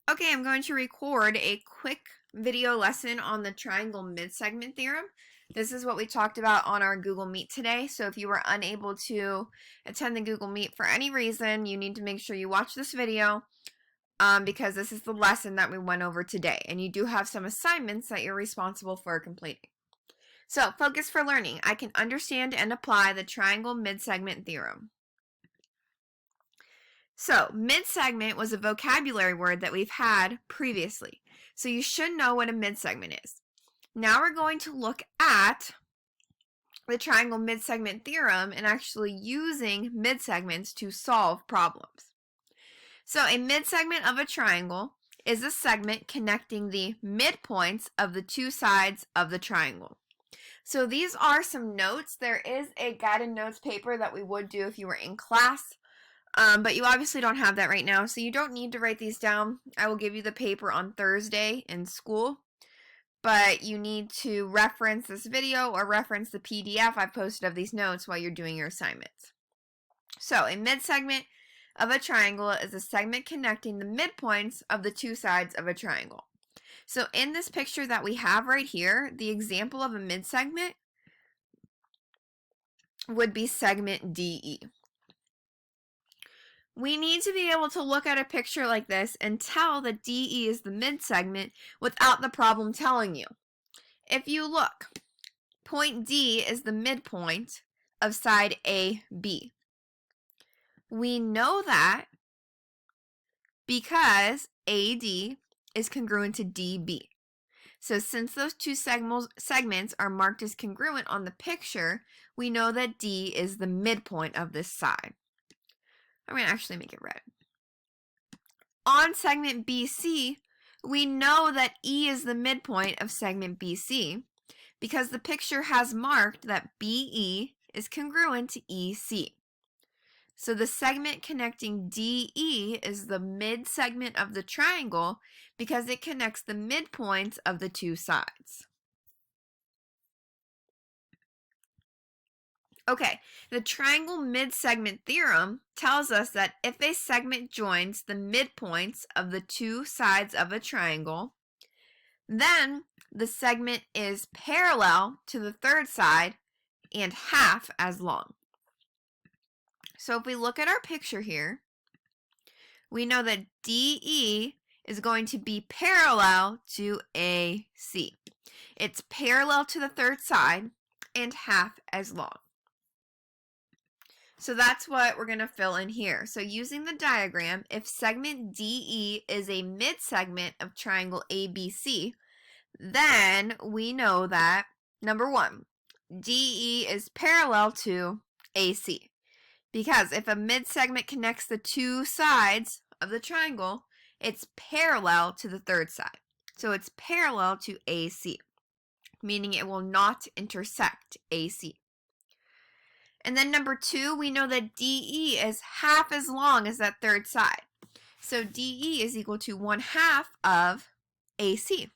Okay, I'm going to record a quick video lesson on the triangle midsegment theorem. This is what we talked about on our Google Meet today. So if you were unable to attend the Google Meet for any reason, you need to make sure you watch this video because this is the lesson that we went over today. And you do have some assignments that you're responsible for completing. So focus for learning. I can understand and apply the triangle midsegment theorem. So, midsegment was a vocabulary word that we've had previously. So you should know what a midsegment is. Now we're going to look at the triangle midsegment theorem and actually using midsegments to solve problems. So a midsegment of a triangle is a segment connecting the midpoints of the two sides of the triangle. So these are some notes. There is a guided notes paper that we would do if you were in class. But you obviously don't have that right now, so you don't need to write these down. I will give you the paper on Thursday in school, but you need to reference this video or reference the PDF I've posted of these notes while you're doing your assignments. So a midsegment of a triangle is a segment connecting the midpoints of the two sides of a triangle. So in this picture that we have right here, the example of a midsegment would be segment DE. We need to be able to look at a picture like this and tell that DE is the midsegment without the problem telling you. If you look, point D is the midpoint of side AB. We know that because AD is congruent to DB. So since those two segments are marked as congruent on the picture, we know that D is the midpoint of this side. I'm going to actually make it red. On segment BC, we know that E is the midpoint of segment BC because the picture has marked that BE is congruent to EC. So the segment connecting DE is the midsegment of the triangle because it connects the midpoints of the two sides. Okay, the triangle midsegment theorem tells us that if a segment joins the midpoints of the two sides of a triangle, then the segment is parallel to the third side and half as long. So if we look at our picture here, we know that DE is going to be parallel to AC. It's parallel to the third side and half as long. So that's what we're going to fill in here. So using the diagram, if segment DE is a midsegment of triangle ABC, then we know that, number one, DE is parallel to AC. Because if a midsegment connects the two sides of the triangle, it's parallel to the third side. So it's parallel to AC, meaning it will not intersect AC. And then number two, we know that DE is half as long as that third side. So DE is equal to 1/2 of AC.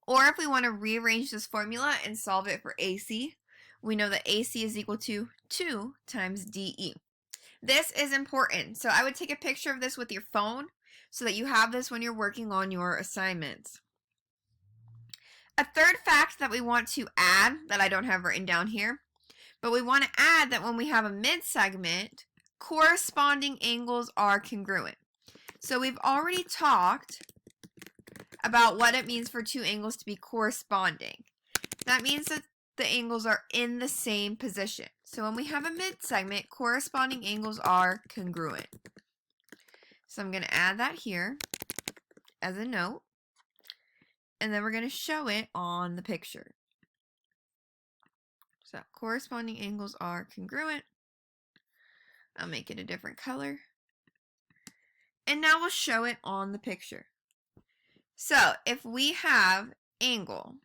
Or if we want to rearrange this formula and solve it for AC, we know that AC is equal to 2 times DE. This is important. So I would take a picture of this with your phone so that you have this when you're working on your assignments. A third fact that we want to add that I don't have written down here, but we want to add that when we have a midsegment, corresponding angles are congruent. So we've already talked about what it means for two angles to be corresponding. That means that the angles are in the same position. So when we have a midsegment, corresponding angles are congruent. So I'm going to add that here as a note, and then we're going to show it on the picture. So corresponding angles are congruent. I'll make it a different color. And now we'll show it on the picture. So if we have angle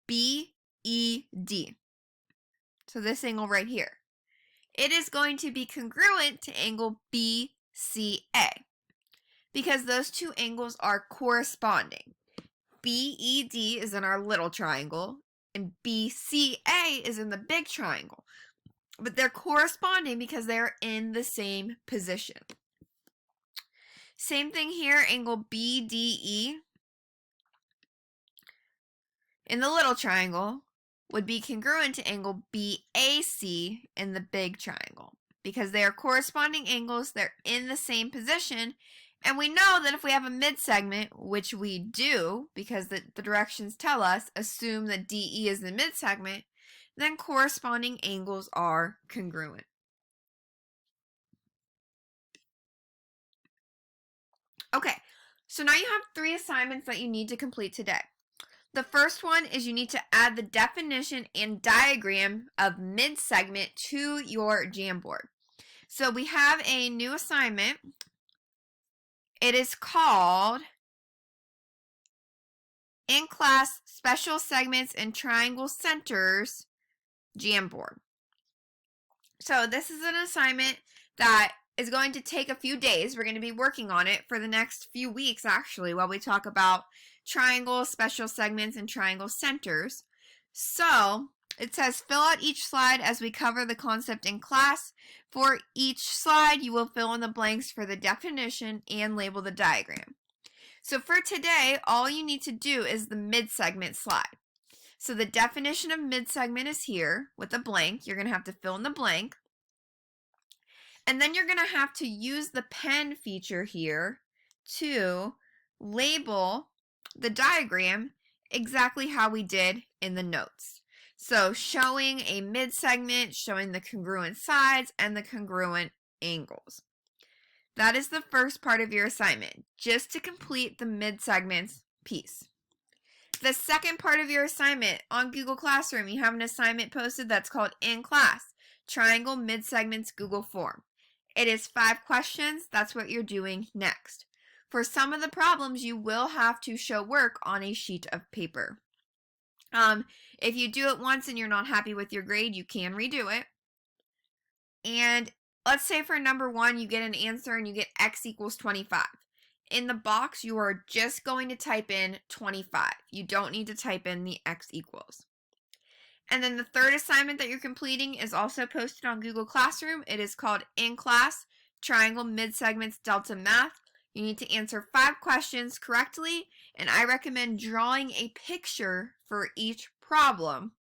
BED, so this angle right here, it is going to be congruent to angle BCA because those two angles are corresponding. BED is in our little triangle and BCA is in the big triangle. but they're corresponding because they're in the same position. Same thing here, angle BDE in the little triangle would be congruent to angle BAC in the big triangle because they are corresponding angles, they're in the same position, and we know that if we have a midsegment, which we do because the directions tell us, assume that DE is the midsegment, then corresponding angles are congruent. Okay, so now you have 3 assignments that you need to complete today. The first one is you need to add the definition and diagram of midsegment to your Jamboard. So we have a new assignment. It is called In Class Special Segments and Triangle Centers Jamboard. So this is an assignment that is going to take a few days. We're going to be working on it for the next few weeks actually while we talk about triangles, special segments, and triangle centers. So it says fill out each slide as we cover the concept in class. For each slide, you will fill in the blanks for the definition and label the diagram. So for today, all you need to do is the midsegment slide. So the definition of midsegment is here with a blank. You're going to have to fill in the blank. And then you're going to have to use the pen feature here to label the diagram exactly how we did in the notes. So showing a midsegment, showing the congruent sides and the congruent angles. That is the first part of your assignment, just to complete the midsegments piece. The second part of your assignment on Google Classroom, you have an assignment posted that's called In Class, Triangle Midsegments Google Form. It is 5 questions. That's what you're doing next. For some of the problems, you will have to show work on a sheet of paper. If you do it once and you're not happy with your grade, you can redo it. And let's say for number 1, you get an answer and you get x equals 25. In the box, you are just going to type in 25. You don't need to type in the x equals. And then the third assignment that you're completing is also posted on Google Classroom. It is called In Class, Triangle Midsegments Delta Math. You need to answer 5 questions correctly, and I recommend drawing a picture for each problem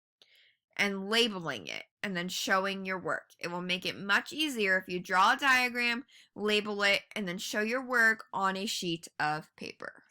and labeling it, and then showing your work. It will make it much easier if you draw a diagram, label it, and then show your work on a sheet of paper.